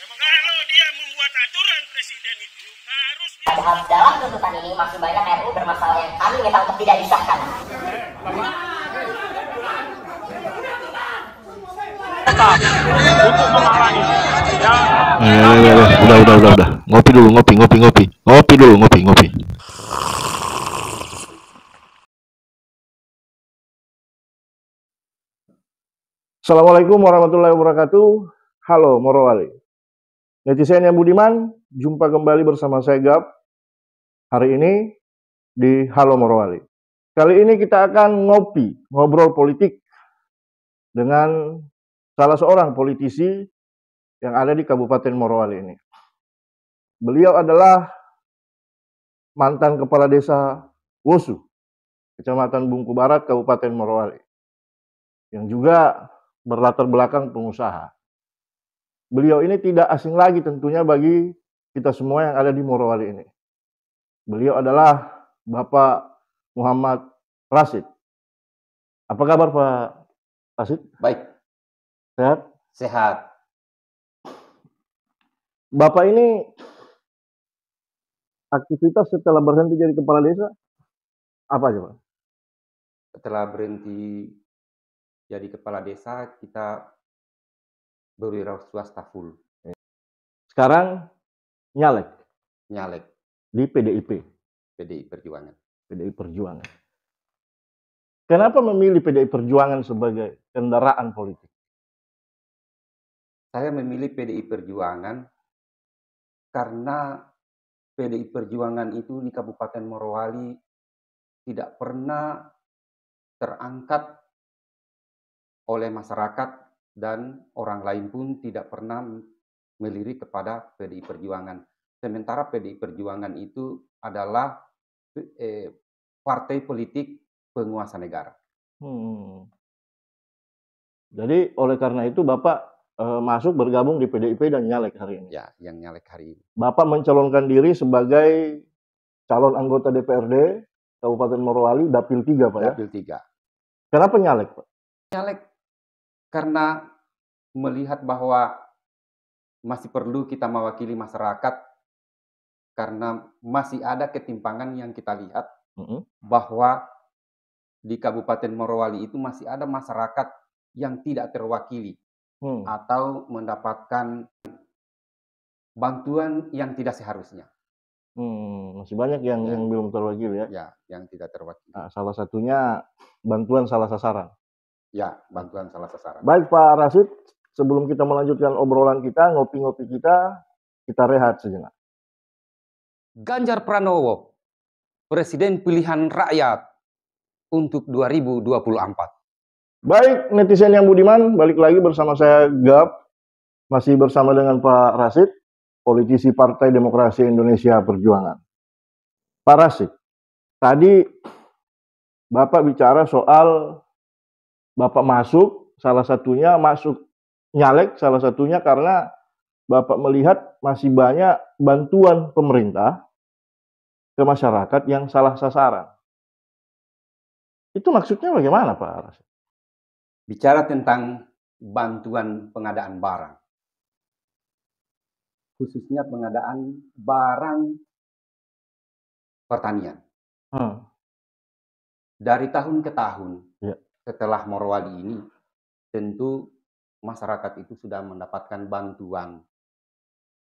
Kalau dia membuat aturan presiden itu harus dalam tuntutan ini masih banyak RU bermasalah yang kami minta untuk tidak disahkan. Untuk menghalangi. Udah. Ngopi dulu. Assalamualaikum warahmatullahi wabarakatuh. Halo Morowali. Netizen yang budiman, jumpa kembali bersama saya Gap. Hari ini di Halo Morowali. Kali ini kita akan ngobrol politik dengan salah seorang politisi yang ada di Kabupaten Morowali ini. Beliau adalah mantan Kepala Desa Wosu, Kecamatan Bungku Barat, Kabupaten Morowali, yang juga berlatar belakang pengusaha. Beliau ini tidak asing lagi tentunya bagi kita semua yang ada di Morowali ini. Beliau adalah Bapak Muhammad Rashid. Apa kabar Pak Rashid? Baik. Sehat? Sehat. Bapak ini aktivitas setelah berhenti jadi kepala desa apa aja Pak? Setelah berhenti jadi kepala desa, kita berwirausaha swasta full. Sekarang nyalek di PDI Perjuangan. PDI Perjuangan. Kenapa memilih PDI Perjuangan sebagai kendaraan politik? Saya memilih PDI Perjuangan karena PDI Perjuangan itu di Kabupaten Morowali tidak pernah terangkat oleh masyarakat dan orang lain pun tidak pernah melirik kepada PDI Perjuangan. Sementara PDI Perjuangan itu adalah partai politik penguasa negara. Jadi oleh karena itu Bapak masuk bergabung di PDIP dan nyalek hari ini. Ya, yang nyalek hari ini. Bapak mencalonkan diri sebagai calon anggota DPRD Kabupaten Morowali Dapil 3 Pak ya? Dapil 3. Kenapa nyalek Pak? Nyalek karena melihat bahwa masih perlu kita mewakili masyarakat karena masih ada ketimpangan yang kita lihat bahwa di Kabupaten Morowali itu masih ada masyarakat yang tidak terwakili atau mendapatkan bantuan yang tidak seharusnya. Masih banyak yang belum terwakili ya? Ya, yang tidak terwakili. Nah, salah satunya bantuan salah sasaran. Ya, bantuan salah sasaran. Baik Pak Rashid, sebelum kita melanjutkan obrolan kita, ngopi-ngopi kita rehat sejenak. Ganjar Pranowo, Presiden pilihan rakyat untuk 2024. Baik, netizen yang budiman, balik lagi bersama saya Gap, masih bersama dengan Pak Rashid, politisi Partai Demokrasi Indonesia Perjuangan. Pak Rashid, tadi Bapak bicara soal Bapak salah satunya nyalek, salah satunya karena Bapak melihat masih banyak bantuan pemerintah ke masyarakat yang salah sasaran. Itu maksudnya bagaimana Pak Rashid? Bicara tentang bantuan pengadaan barang, khususnya pengadaan barang pertanian. Dari tahun ke tahun, setelah Morowali ini, tentu masyarakat itu sudah mendapatkan bantuan.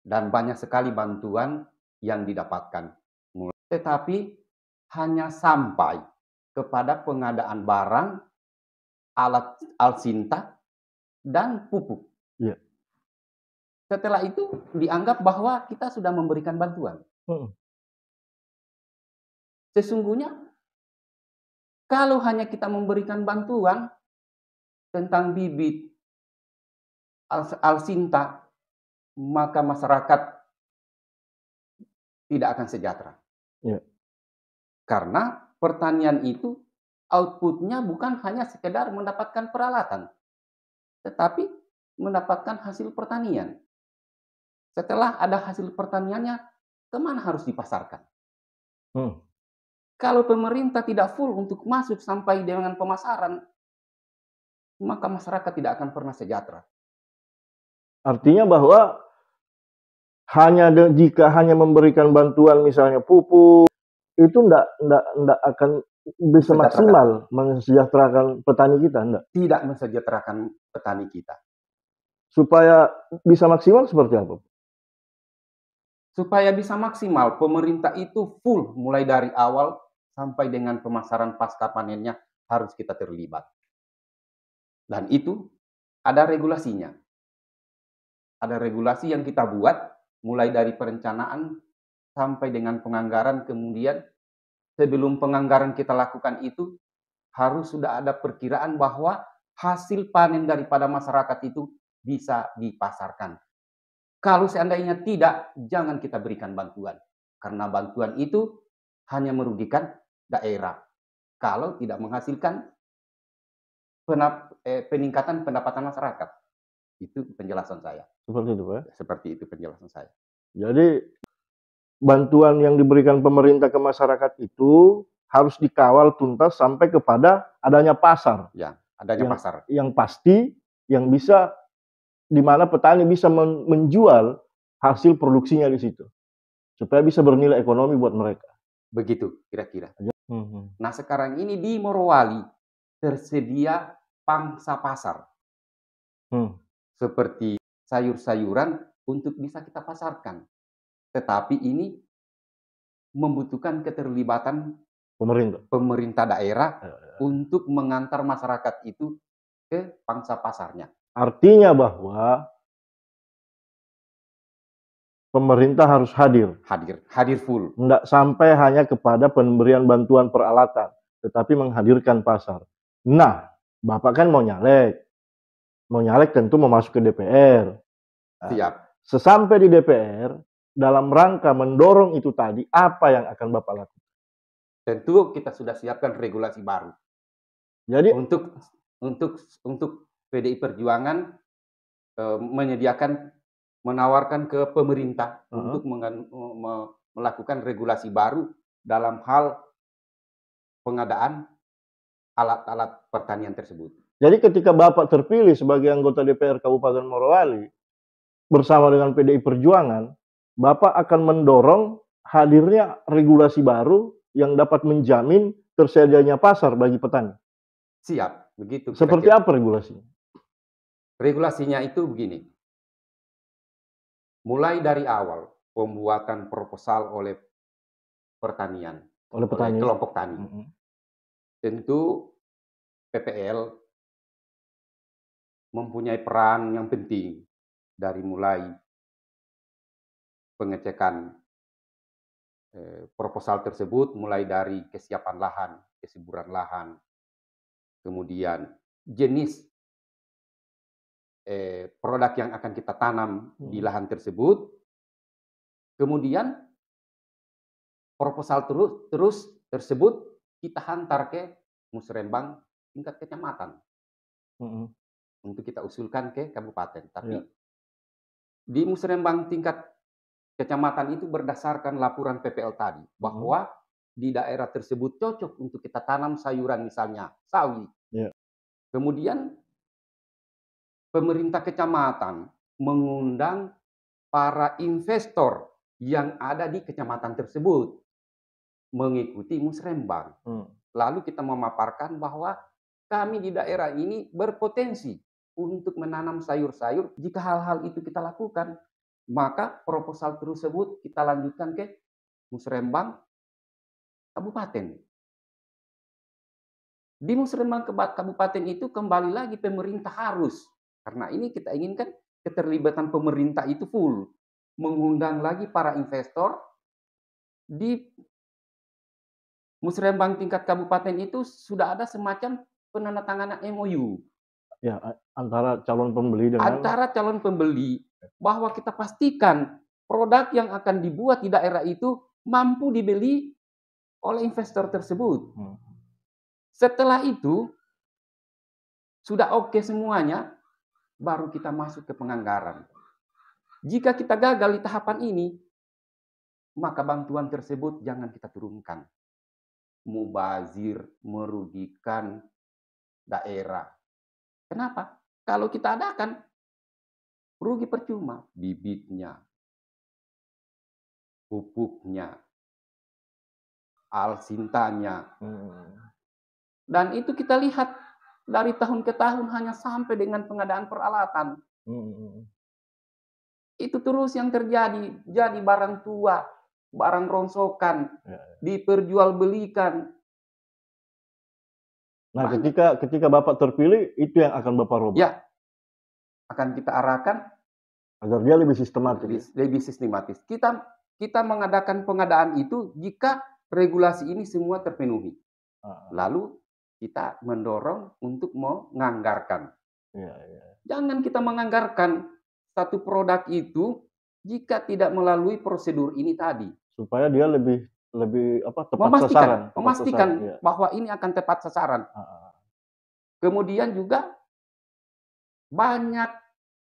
Dan banyak sekali bantuan yang didapatkan. Tetapi hanya sampai kepada pengadaan barang, alat alsinta, dan pupuk. Setelah itu dianggap bahwa kita sudah memberikan bantuan. Sesungguhnya kalau hanya kita memberikan bantuan tentang bibit alsinta, maka masyarakat tidak akan sejahtera. Karena pertanian itu outputnya bukan hanya sekedar mendapatkan peralatan, tetapi mendapatkan hasil pertanian. Setelah ada hasil pertaniannya, kemana harus dipasarkan? Kalau pemerintah tidak full untuk masuk sampai dengan pemasaran, maka masyarakat tidak akan pernah sejahtera. Artinya bahwa jika hanya memberikan bantuan misalnya pupuk, itu ndak akan bisa Sejahterakan. maksimal mensejahterakan petani kita, ndak. Tidak mensejahterakan petani kita. Supaya bisa maksimal seperti apa? Supaya bisa maksimal, pemerintah itu full mulai dari awal sampai dengan pemasaran pasca panennya harus kita terlibat. Dan itu ada regulasinya. Ada regulasi yang kita buat mulai dari perencanaan sampai dengan penganggaran, kemudian sebelum penganggaran kita lakukan itu harus sudah ada perkiraan bahwa hasil panen daripada masyarakat itu bisa dipasarkan. Kalau seandainya tidak, jangan kita berikan bantuan. Karena bantuan itu hanya merugikan daerah. Kalau tidak menghasilkan peningkatan pendapatan masyarakat. Itu penjelasan saya. Seperti itu, Pak. Seperti itu penjelasan saya. Jadi bantuan yang diberikan pemerintah ke masyarakat itu harus dikawal tuntas sampai kepada adanya pasar. Ya, adanya pasar. Yang pasti, yang bisa di mana petani bisa menjual hasil produksinya di situ. Supaya bisa bernilai ekonomi buat mereka. Begitu kira-kira. Nah, sekarang ini di Morowali tersedia pangsa pasar. Seperti sayur-sayuran untuk bisa kita pasarkan. Tetapi ini membutuhkan keterlibatan pemerintah daerah untuk mengantar masyarakat itu ke pangsa pasarnya. Artinya bahwa pemerintah harus hadir. Hadir full. Tidak sampai hanya kepada pemberian bantuan peralatan, tetapi menghadirkan pasar. Nah, Bapak kan mau nyalek. Mau nyalek tentu mau masuk ke DPR. Siap. Sesampai di DPR, dalam rangka mendorong itu tadi, apa yang akan Bapak lakukan? Tentu kita sudah siapkan regulasi baru. Jadi untuk PDI Perjuangan menawarkan ke pemerintah untuk melakukan regulasi baru dalam hal pengadaan alat-alat pertanian tersebut. Jadi ketika Bapak terpilih sebagai anggota DPR Kabupaten Morowali bersama dengan PDI Perjuangan, Bapak akan mendorong hadirnya regulasi baru yang dapat menjamin tersedianya pasar bagi petani. Siap, begitu. Seperti apa regulasinya? Regulasinya itu begini. Mulai dari awal pembuatan proposal oleh pertanian, oleh kelompok tani. Tentu PPL mempunyai peran yang penting dari mulai pengecekan proposal tersebut, mulai dari kesiapan lahan, kesuburan lahan, kemudian jenis produk yang akan kita tanam di lahan tersebut, kemudian proposal terus tersebut kita hantar ke musrenbang tingkat kecamatan untuk kita usulkan ke kabupaten. Tapi di musrenbang tingkat kecamatan itu berdasarkan laporan PPL tadi bahwa di daerah tersebut cocok untuk kita tanam sayuran, misalnya sawi. Kemudian pemerintah kecamatan mengundang para investor yang ada di kecamatan tersebut mengikuti musrenbang. Lalu kita memaparkan bahwa kami di daerah ini berpotensi untuk menanam sayur-sayur. Jika hal-hal itu kita lakukan, maka proposal tersebut kita lanjutkan ke musrenbang kabupaten. Di musrenbang kabupaten itu kembali lagi pemerintah harus, karena ini kita inginkan keterlibatan pemerintah itu full, mengundang lagi para investor. Di musrenbang tingkat kabupaten itu sudah ada semacam penandatanganan MOU. Ya, antara calon pembeli bahwa kita pastikan produk yang akan dibuat di daerah itu mampu dibeli oleh investor tersebut. Setelah itu sudah oke semuanya, baru kita masuk ke penganggaran. Jika kita gagal di tahapan ini, maka bantuan tersebut jangan kita turunkan. Mubazir, merugikan daerah. Kenapa? Kalau kita adakan, rugi percuma. Bibitnya, pupuknya, alsintanya. Hmm. Dan itu kita lihat dari tahun ke tahun hanya sampai dengan pengadaan peralatan. Hmm. Itu terus yang terjadi. Jadi barang tua, barang rongsokan, diperjualbelikan. Nah, Banyak. ketika Bapak terpilih, itu yang akan Bapak rubah. Ya, akan kita arahkan Agar dia lebih sistematis. lebih sistematis. Kita mengadakan pengadaan itu jika regulasi ini semua terpenuhi. Lalu kita mendorong untuk menganggarkan. Ya. Jangan kita menganggarkan satu produk itu jika tidak melalui prosedur ini tadi. Supaya dia lebih tepat sasaran. Memastikan Ya. bahwa ini akan tepat sasaran. Kemudian juga banyak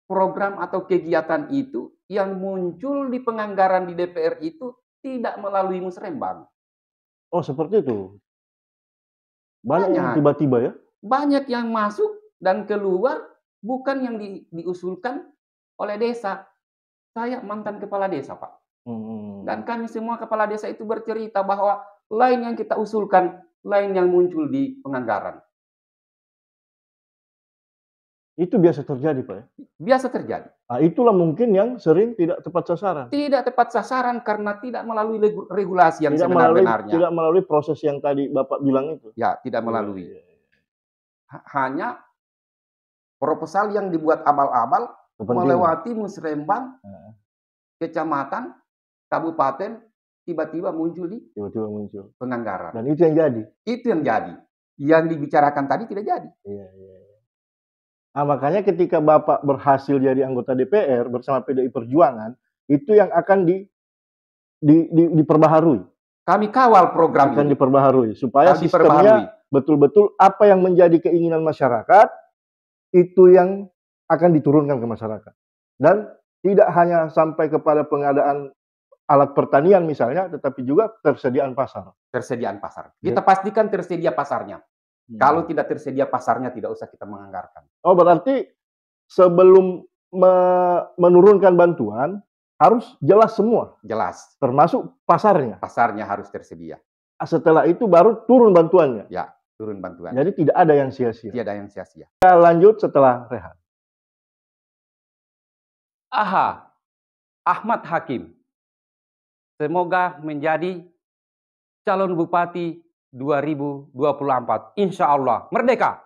program atau kegiatan itu yang muncul di penganggaran di DPR itu tidak melalui musrembang. Oh, seperti itu. Banyak yang Banyak. tiba-tiba ya? Banyak yang masuk dan keluar bukan yang diusulkan oleh desa. Saya mantan kepala desa, Pak. Dan kami semua kepala desa itu bercerita bahwa lain yang kita usulkan, lain yang muncul di penganggaran. Itu biasa terjadi, Pak ya? Biasa terjadi. Nah, itulah mungkin yang sering tidak tepat sasaran. Tidak tepat sasaran karena tidak melalui regulasi yang sebenar-benarnya. Tidak melalui proses yang tadi Bapak bilang itu. Ya, tidak melalui. Hanya proposal yang dibuat abal-abal melewati musrembang, kecamatan, kabupaten, tiba-tiba muncul penganggaran. Dan itu yang jadi. Itu yang jadi. Yang dibicarakan tadi tidak jadi. Iya. Nah, makanya ketika Bapak berhasil jadi anggota DPR bersama PDI Perjuangan, itu yang akan diperbaharui. Kami kawal program akan ini. Diperbaharui supaya sistemnya betul-betul apa yang menjadi keinginan masyarakat itu yang akan diturunkan ke masyarakat. Dan tidak hanya sampai kepada pengadaan alat pertanian misalnya, tetapi juga tersediaan pasar. Tersediaan pasar. Kita pastikan tersedia pasarnya. Kalau tidak tersedia pasarnya, tidak usah kita menganggarkan. Oh, berarti sebelum menurunkan bantuan, harus jelas semua. Jelas. Termasuk pasarnya. Pasarnya harus tersedia. Setelah itu baru turun bantuannya. Ya, turun bantuan. Jadi tidak ada yang sia-sia. Tidak ada yang sia-sia. Kita lanjut setelah rehat. Ahmad Hakim. Semoga menjadi calon bupati 2024. Insya Allah. Merdeka!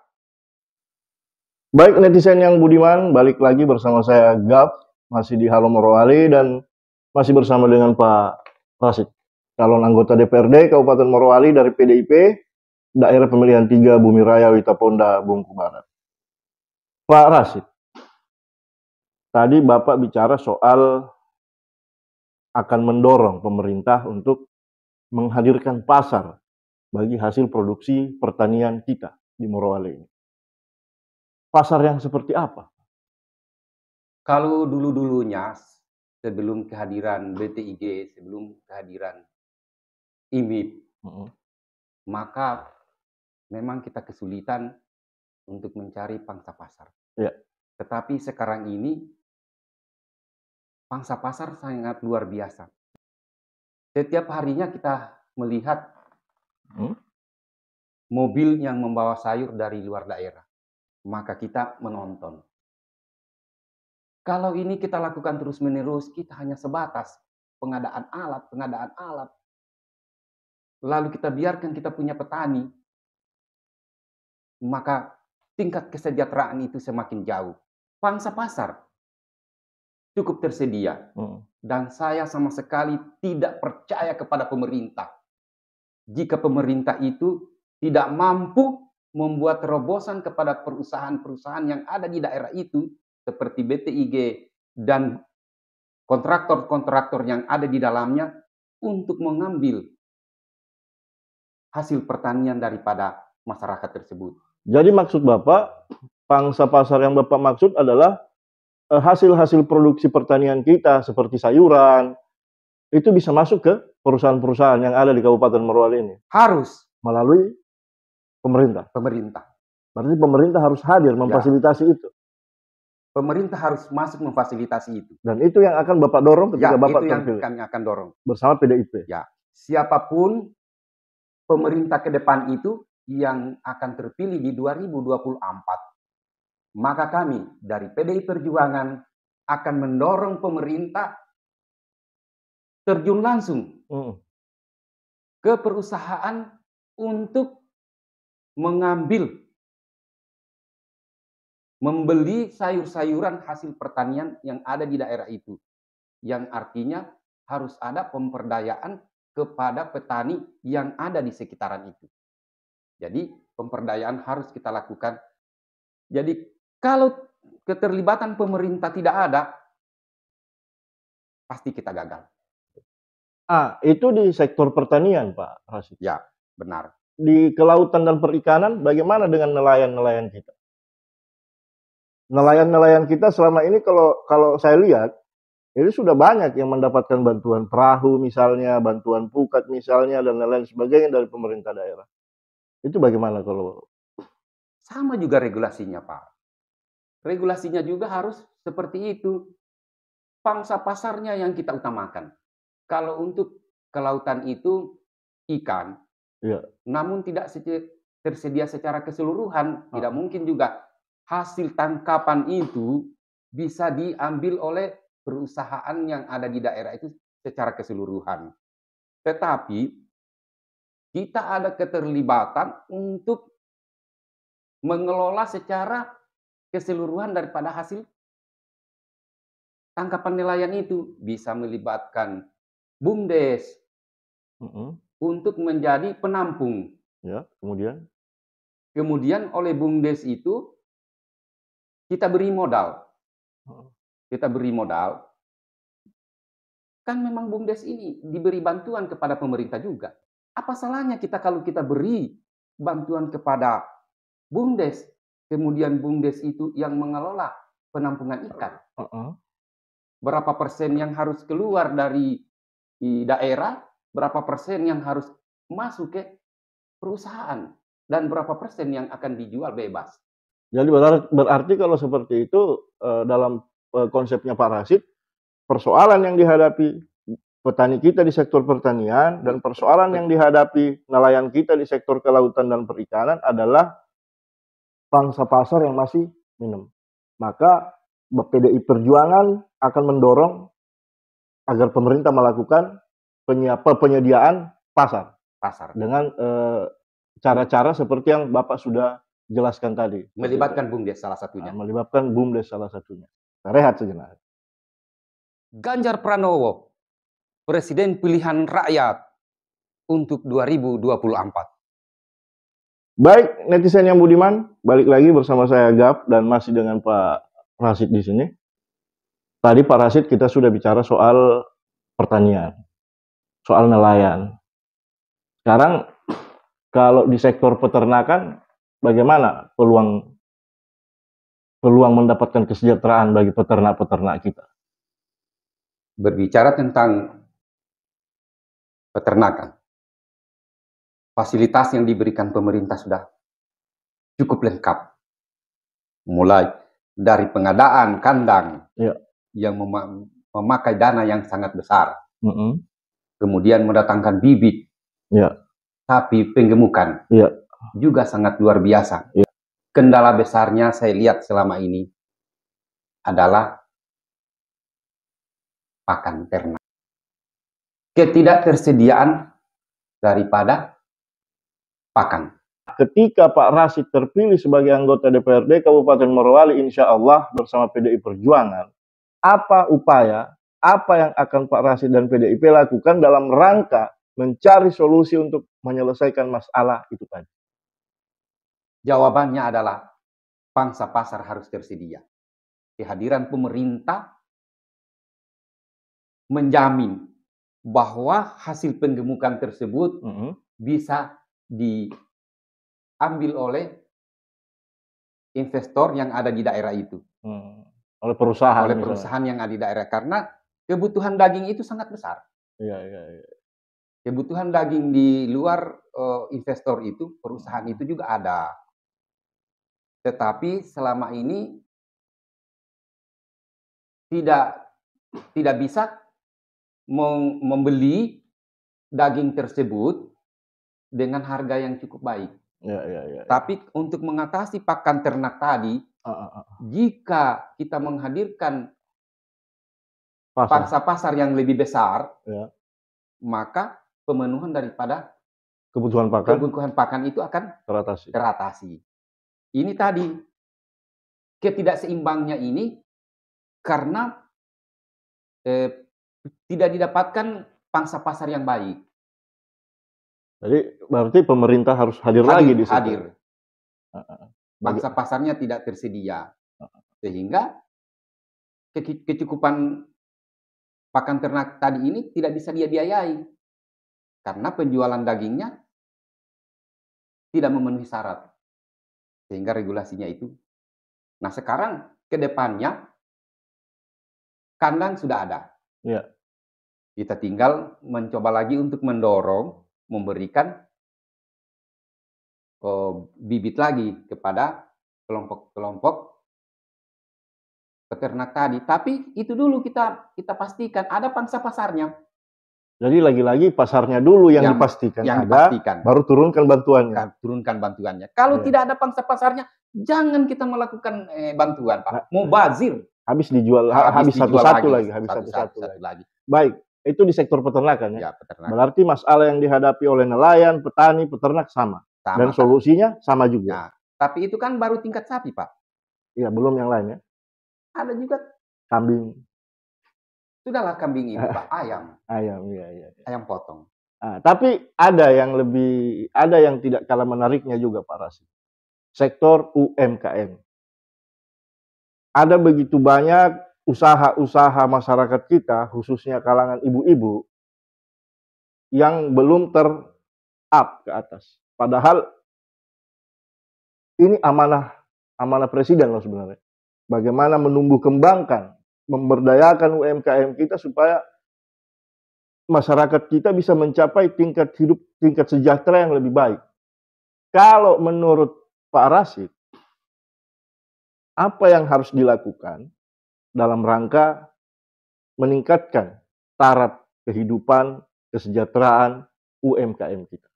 Baik netizen yang budiman, balik lagi bersama saya Gap, masih di Halo Morowali dan masih bersama dengan Pak Rasid, calon anggota DPRD Kabupaten Morowali dari PDIP, Daerah Pemilihan 3 Bumi Raya Witaponda, Bungku Barat. Pak Rasid, tadi Bapak bicara soal akan mendorong pemerintah untuk menghadirkan pasar bagi hasil produksi pertanian kita di Morowali ini. Pasar yang seperti apa? Kalau dulu-dulunya, sebelum kehadiran BTIG, sebelum kehadiran IMIP, maka memang kita kesulitan untuk mencari pangsa pasar. Ya. Tetapi sekarang ini, pangsa pasar sangat luar biasa. Setiap harinya kita melihat mobil yang membawa sayur dari luar daerah. Maka kita menonton. Kalau ini kita lakukan terus-menerus, kita hanya sebatas pengadaan alat. Lalu kita biarkan kita punya petani, maka tingkat kesejahteraan itu semakin jauh. Pangsa pasar cukup tersedia. Dan saya sama sekali tidak percaya kepada pemerintah. Jika pemerintah itu tidak mampu membuat terobosan kepada perusahaan-perusahaan yang ada di daerah itu, seperti BTIG dan kontraktor-kontraktor yang ada di dalamnya, untuk mengambil hasil pertanian daripada masyarakat tersebut. Jadi maksud Bapak, pangsa pasar yang Bapak maksud adalah hasil-hasil produksi pertanian kita, seperti sayuran, itu bisa masuk ke perusahaan-perusahaan yang ada di Kabupaten Morowali ini? Harus. Melalui pemerintah? Pemerintah. Berarti pemerintah harus hadir memfasilitasi itu? Pemerintah harus masuk memfasilitasi itu. Dan itu yang akan Bapak dorong ketika Ya, Bapak itu yang terpilih kami akan dorong. bersama PDIP. Ya, siapapun pemerintah ke depan itu yang akan terpilih di 2024, maka kami dari PDI Perjuangan akan mendorong pemerintah terjun langsung ke perusahaan untuk membeli sayur-sayuran hasil pertanian yang ada di daerah itu. Yang artinya harus ada pemberdayaan kepada petani yang ada di sekitaran itu. Jadi pemberdayaan harus kita lakukan. Jadi kalau keterlibatan pemerintah tidak ada, pasti kita gagal. Itu di sektor pertanian, Pak Rasid. Ya, benar. Di kelautan dan perikanan, bagaimana dengan nelayan-nelayan kita? Nelayan-nelayan kita selama ini kalau saya lihat, itu sudah banyak yang mendapatkan bantuan perahu misalnya, bantuan pukat misalnya, dan lain-lain sebagainya dari pemerintah daerah. Itu bagaimana kalau? Sama juga regulasinya, Pak. Regulasinya juga harus seperti itu. Pangsa pasarnya yang kita utamakan. Kalau untuk kelautan itu ikan, ya, namun tidak tersedia secara keseluruhan, tidak mungkin juga hasil tangkapan itu bisa diambil oleh perusahaan yang ada di daerah itu secara keseluruhan. Tetapi kita ada keterlibatan untuk mengelola secara keseluruhan daripada hasil tangkapan nelayan itu. Bisa melibatkan BUMDes untuk menjadi penampung. Ya, kemudian oleh BUMDes itu kita beri modal. Kan memang BUMDes ini diberi bantuan kepada pemerintah juga. Apa salahnya kalau kita beri bantuan kepada BUMDes, kemudian BUMDes itu yang mengelola penampungan ikan. Berapa persen yang harus keluar dari daerah, berapa persen yang harus masuk ke perusahaan, dan berapa persen yang akan dijual bebas. Jadi berarti kalau seperti itu dalam konsepnya Pak Rasid, persoalan yang dihadapi petani kita di sektor pertanian dan persoalan yang dihadapi nelayan kita di sektor kelautan dan perikanan adalah pangsa pasar yang masih minim. Maka PDI Perjuangan akan mendorong agar pemerintah melakukan penyediaan pasar dengan cara-cara seperti yang Bapak sudah jelaskan tadi. Melibatkan BUMDes salah satunya. Rehat sejenak. Ganjar Pranowo, Presiden pilihan rakyat untuk 2024. Baik, netizen yang budiman, balik lagi bersama saya Gap dan masih dengan Pak Rasid di sini. Tadi Pak Rasid kita sudah bicara soal pertanian, soal nelayan. Sekarang kalau di sektor peternakan, bagaimana peluang mendapatkan kesejahteraan bagi peternak-peternak kita? Berbicara tentang peternakan, fasilitas yang diberikan pemerintah sudah cukup lengkap. Mulai dari pengadaan kandang yang memakai dana yang sangat besar, kemudian mendatangkan bibit, sapi penggemukan, juga sangat luar biasa. Kendala besarnya saya lihat selama ini adalah pakan ternak. Ketidaktersediaan daripada pakan. Ketika Pak Rasid terpilih sebagai anggota DPRD Kabupaten Morowali, insya Allah bersama PDI Perjuangan, apa upaya, apa yang akan Pak Rasid dan PDIP lakukan dalam rangka mencari solusi untuk menyelesaikan masalah itu tadi? Jawabannya adalah pangsa pasar harus tersedia. Kehadiran pemerintah menjamin bahwa hasil penggemukan tersebut bisa diambil oleh investor yang ada di daerah itu. Oleh perusahaan yang ada di daerah. Karena kebutuhan daging itu sangat besar. Kebutuhan daging di luar investor itu, perusahaan itu juga ada. Tetapi selama ini tidak tidak bisa membeli daging tersebut dengan harga yang cukup baik. Ya. Tapi untuk mengatasi pakan ternak tadi, jika kita menghadirkan Pasar. pangsa pasar yang lebih besar, Ya. maka pemenuhan daripada Kebutuhan pakan itu akan teratasi. teratasi. Ini tadi ketidakseimbangnya ini karena tidak didapatkan pangsa pasar yang baik. Jadi berarti pemerintah harus hadir lagi di situ. Hadir. Pangsa pasarnya tidak tersedia. Sehingga kecukupan pakan ternak tadi ini tidak bisa dia biayai. Karena penjualan dagingnya tidak memenuhi syarat. Sehingga regulasinya itu. Nah sekarang ke depannya kandang sudah ada. Ya. Kita tinggal mencoba lagi untuk mendorong, memberikan bibit lagi kepada kelompok-kelompok peternak tadi. Tapi itu dulu kita pastikan ada pangsa pasarnya. Jadi lagi-lagi pasarnya dulu yang dipastikan ada, baru turunkan bantuannya. Kalau tidak ada pangsa pasarnya, jangan kita melakukan bantuan, Pak. Mau bazir. Habis dijual, habis satu-satu lagi. Baik, itu di sektor peternakan ya. Peternak. Berarti masalah yang dihadapi oleh nelayan, petani, peternak sama. Dan solusinya sama juga. Nah, tapi itu kan baru tingkat sapi, Pak. Iya, belum yang lain ya. Ada juga kambing. Sudahlah kambing itu, Pak. Ayam, iya. Ayam potong. Nah, tapi ada yang tidak kalah menariknya juga Pak Rasid. Sektor UMKM. Ada begitu banyak usaha-usaha masyarakat kita, khususnya kalangan ibu-ibu, yang belum ter-up ke atas. Padahal ini amanah presiden loh sebenarnya. Bagaimana menumbuh kembangkan, memberdayakan UMKM kita supaya masyarakat kita bisa mencapai tingkat sejahtera yang lebih baik. Kalau menurut Pak Rasid, apa yang harus dilakukan dalam rangka meningkatkan taraf kehidupan, kesejahteraan UMKM kita?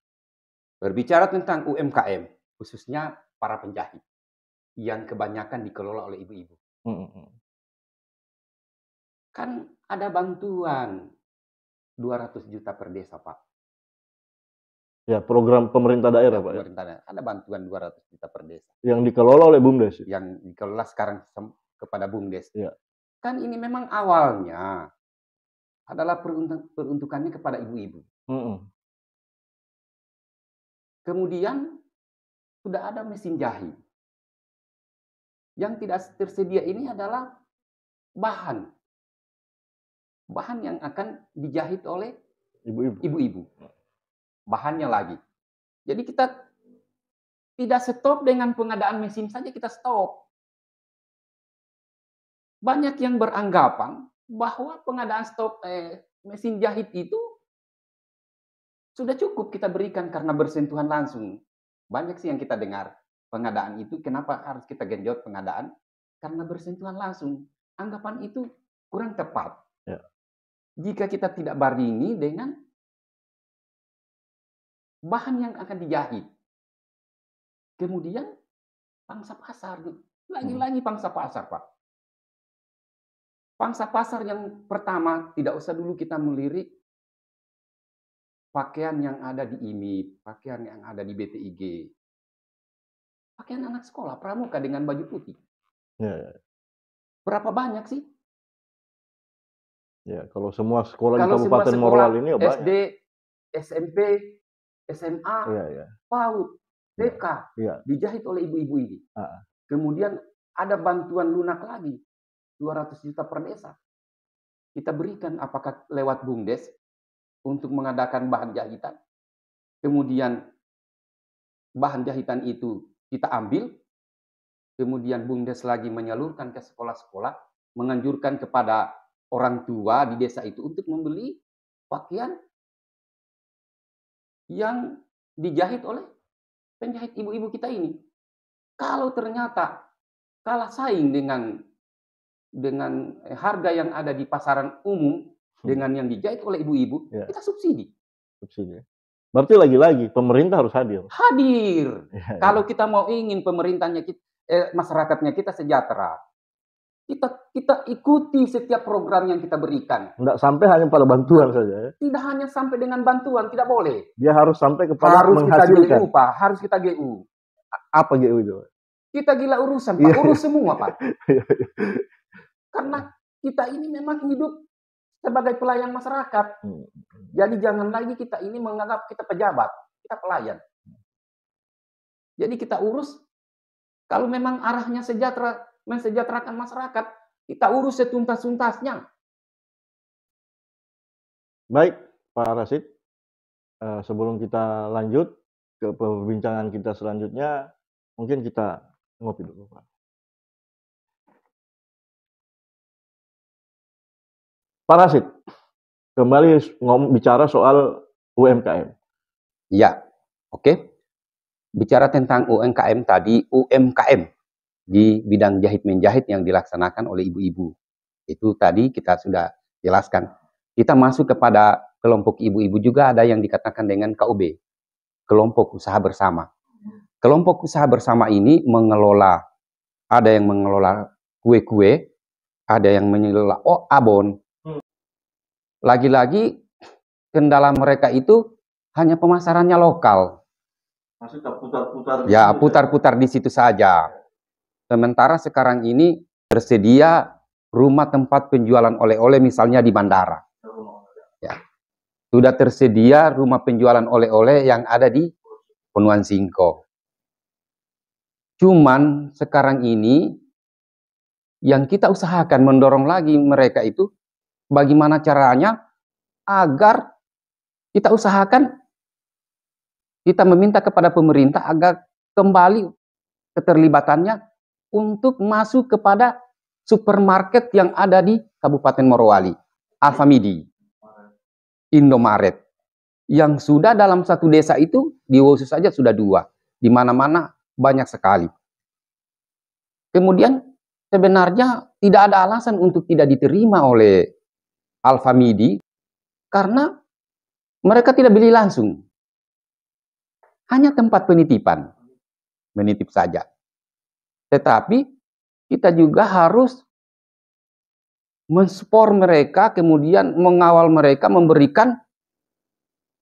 Berbicara tentang UMKM, khususnya para penjahit, yang kebanyakan dikelola oleh ibu-ibu. Kan ada bantuan 200 juta per desa, Pak. Ya, program pemerintah daerah, Pak. Ada bantuan 200 juta per desa. Yang dikelola oleh BUMDes. Yang dikelola sekarang kepada BUMDes. Ya. Kan ini memang awalnya adalah peruntukannya kepada ibu-ibu. Kemudian sudah ada mesin jahit. Yang tidak tersedia ini adalah bahan yang akan dijahit oleh ibu-ibu. Bahannya lagi. Jadi kita tidak stop dengan pengadaan mesin saja, kita stop. Banyak yang beranggapan bahwa pengadaan mesin jahit itu sudah cukup kita berikan karena bersentuhan langsung. Banyak sih yang kita dengar. Pengadaan itu, kenapa harus kita genjot pengadaan? Karena bersentuhan langsung. Anggapan itu kurang tepat. Ya. Jika kita tidak barengi dengan bahan yang akan dijahit. Kemudian pangsa pasar. Lagi-lagi pangsa pasar, Pak. Pangsa pasar yang pertama, tidak usah dulu kita melirik pakaian yang ada di IMI, pakaian yang ada di BTIG. Pakaian anak sekolah, pramuka dengan baju putih. Ya. Berapa banyak sih? Ya, kalau semua sekolah di Kabupaten Morowali ini banyak. SD, SMP, SMA, PAUD, TK, dijahit oleh ibu-ibu ini. Kemudian ada bantuan lunak lagi, 200 juta per desa. Kita berikan apakah lewat BUMDes untuk mengadakan bahan jahitan. Kemudian bahan jahitan itu kita ambil, kemudian BUMDes lagi menyalurkan ke sekolah-sekolah, menganjurkan kepada orang tua di desa itu untuk membeli pakaian yang dijahit oleh penjahit ibu-ibu kita ini. Kalau ternyata kalah saing dengan dengan harga yang ada di pasaran umum dengan yang dijahit oleh ibu-ibu, Ya. kita subsidi. Subsidi. Berarti lagi-lagi pemerintah harus hadir. Hadir. Ya, Kalau kita mau ingin pemerintahnya masyarakatnya kita sejahtera, kita ikuti setiap program yang kita berikan. Nggak sampai hanya pada bantuan saja ya. Tidak hanya sampai dengan bantuan, tidak boleh. Dia harus sampai kepada Harus kita menghasilkan. GU, Pak. Harus kita GU. Apa GU itu? Kita gila urusan, Pak. Iya. Urus semua, Pak. Iya. Karena kita ini memang hidup sebagai pelayan masyarakat. Jadi jangan lagi kita ini menganggap kita pejabat, kita pelayan. Jadi kita urus, kalau memang arahnya sejahtera, mensejahterakan masyarakat, kita urus setuntas-tuntasnya. Baik, Pak Rashid. Sebelum kita lanjut ke perbincangan kita selanjutnya, mungkin kita ngopi dulu, Pak. Pak Rashid, kembali bicara soal UMKM. Ya, oke. Bicara tentang UMKM tadi, UMKM di bidang jahit-menjahit yang dilaksanakan oleh ibu-ibu. Itu tadi kita sudah jelaskan. Kita masuk kepada kelompok ibu-ibu juga ada yang dikatakan dengan KUB, kelompok usaha bersama. Kelompok usaha bersama ini mengelola, ada yang mengelola kue-kue, ada yang mengelola abon. Lagi-lagi kendala mereka itu hanya pemasarannya lokal. Masih putar-putar. Ya, putar-putar di situ saja. Sementara sekarang ini tersedia rumah tempat penjualan oleh-oleh misalnya di bandara. Ya. Sudah tersedia rumah penjualan oleh-oleh yang ada di Penuan Singkong. Cuman sekarang ini yang kita usahakan mendorong lagi mereka itu bagaimana caranya agar kita usahakan, kita meminta kepada pemerintah agar kembali keterlibatannya untuk masuk kepada supermarket yang ada di Kabupaten Morowali, Alfamidi, Indomaret, yang sudah dalam satu desa itu di Wosu saja sudah 2, di mana-mana banyak sekali. Kemudian sebenarnya tidak ada alasan untuk tidak diterima oleh Alfamidi karena mereka tidak beli langsung. Hanya tempat penitipan. Menitip saja. Tetapi kita juga harus mensupport mereka, kemudian mengawal mereka, memberikan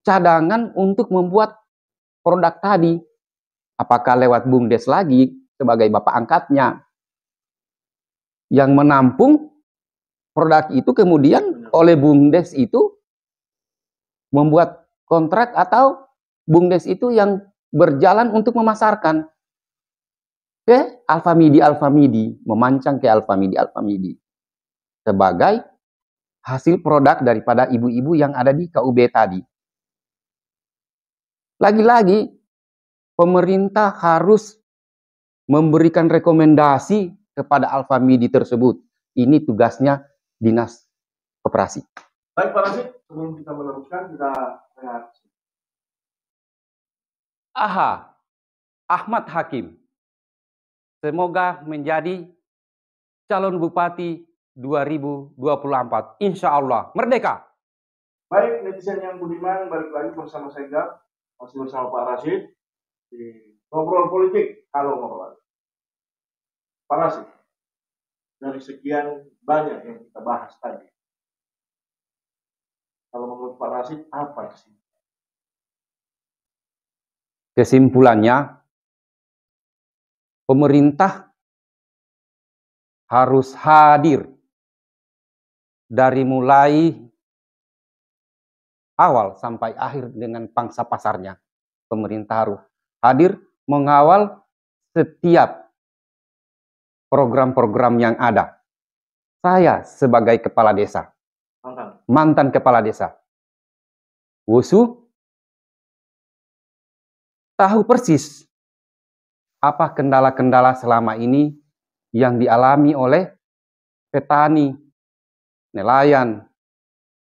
cadangan untuk membuat produk tadi. Apakah lewat BUMDes lagi sebagai bapak angkatnya. Yang menampung produk itu kemudian oleh BUMDes itu membuat kontrak atau BUMDes itu yang berjalan untuk memasarkan ke Alfamidi, memancang ke Alfamidi sebagai hasil produk daripada ibu-ibu yang ada di KUB tadi. Lagi-lagi pemerintah harus memberikan rekomendasi kepada Alfamidi tersebut. Ini tugasnya Dinas Koperasi. Baik, Pak Rashid, sebelum kita meneruskan, kita lihat. Ahmad Hakim. Semoga menjadi calon bupati 2024. Insya Allah. Merdeka. Baik, netizen yang budiman, balik lagi bersama saya, masih bersama Pak Rashid di Ngobrol Politik. Halo Ngobrol. Pak Rashid, dari sekian banyak yang kita bahas tadi, kalau menurut Pak Rashid, apa sih? Kesimpulannya, pemerintah harus hadir dari mulai awal sampai akhir dengan pangsa pasarnya. Pemerintah harus hadir mengawal setiap program-program yang ada. Saya sebagai kepala desa, mantan kepala desa, Wosu, tahu persis apa kendala-kendala selama ini yang dialami oleh petani, nelayan,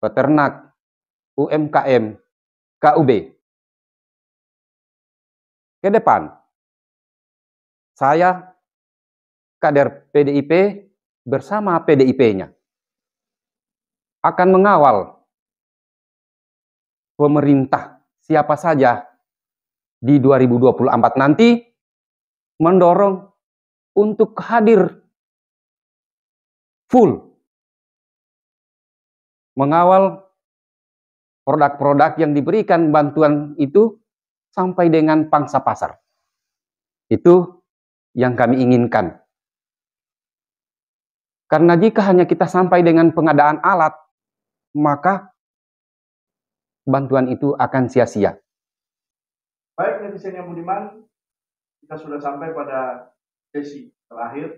peternak, UMKM, KUB. Ke depan, saya kader PDIP bersama PDIP-nya akan mengawal pemerintah siapa saja di 2024 nanti, mendorong untuk hadir full mengawal produk-produk yang diberikan bantuan itu sampai dengan pangsa pasar. Itu yang kami inginkan. Karena jika hanya kita sampai dengan pengadaan alat, maka bantuan itu akan sia-sia. Baik netizen yang budiman, kita sudah sampai pada sesi terakhir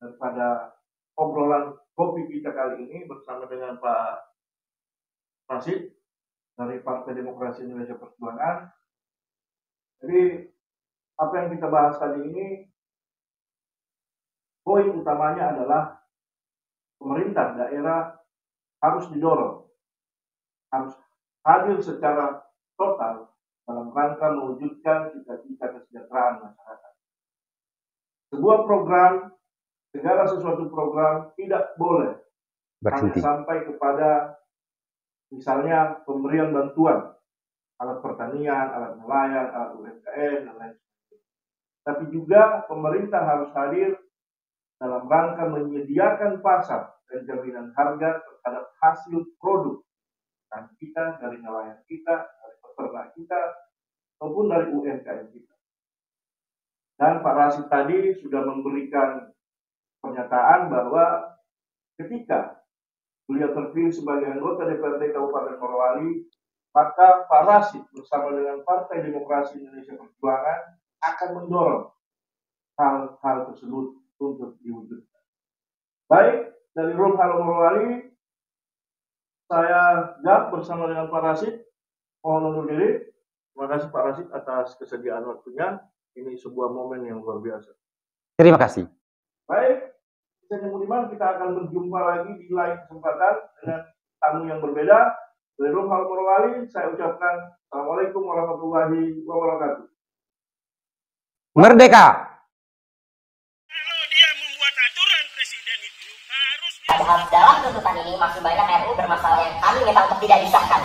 daripada obrolan kopi kita kali ini bersama dengan Pak Rasid dari Partai Demokrasi Indonesia Perjuangan. Jadi apa yang kita bahas kali ini, poin utamanya adalah pemerintah daerah harus didorong, harus hadir secara total dalam rangka mewujudkan cita-cita kesejahteraan masyarakat. Sebuah program, segala sesuatu program tidak boleh hanya sampai kepada misalnya pemberian bantuan alat pertanian, alat nelayan, alat UMKM, dan lain sebagainya. Tapi juga pemerintah harus hadir dalam rangka menyediakan pasar dan jaminan harga terhadap hasil produk kita, dari nelayan kita, dari peternak kita, maupun dari UMKM kita. Dan Pak Rasid tadi sudah memberikan pernyataan bahwa ketika beliau terpilih sebagai anggota DPRD Kabupaten Morowali, maka Pak Rasid bersama dengan Partai Demokrasi Indonesia Perjuangan akan mendorong hal-hal tersebut untuk diwujudkan. Baik, dari Room Halo Morowali, saya Gap bersama dengan Pak Rasid mohon undur diri. Terima kasih Pak Rasid atas kesediaan waktunya. Ini sebuah momen yang luar biasa. Terima kasih. Baik, saya Budiman, kita akan berjumpa lagi di lain kesempatan dengan tamu yang berbeda. Dari Room Halo Morowali, saya ucapkan Assalamualaikum warahmatullahi wabarakatuh. Merdeka! Kalau dia membuat aturan presiden itu harus Padahal dalam tuntutan ini masih banyak RU bermasalah yang kami minta untuk tidak disahkan.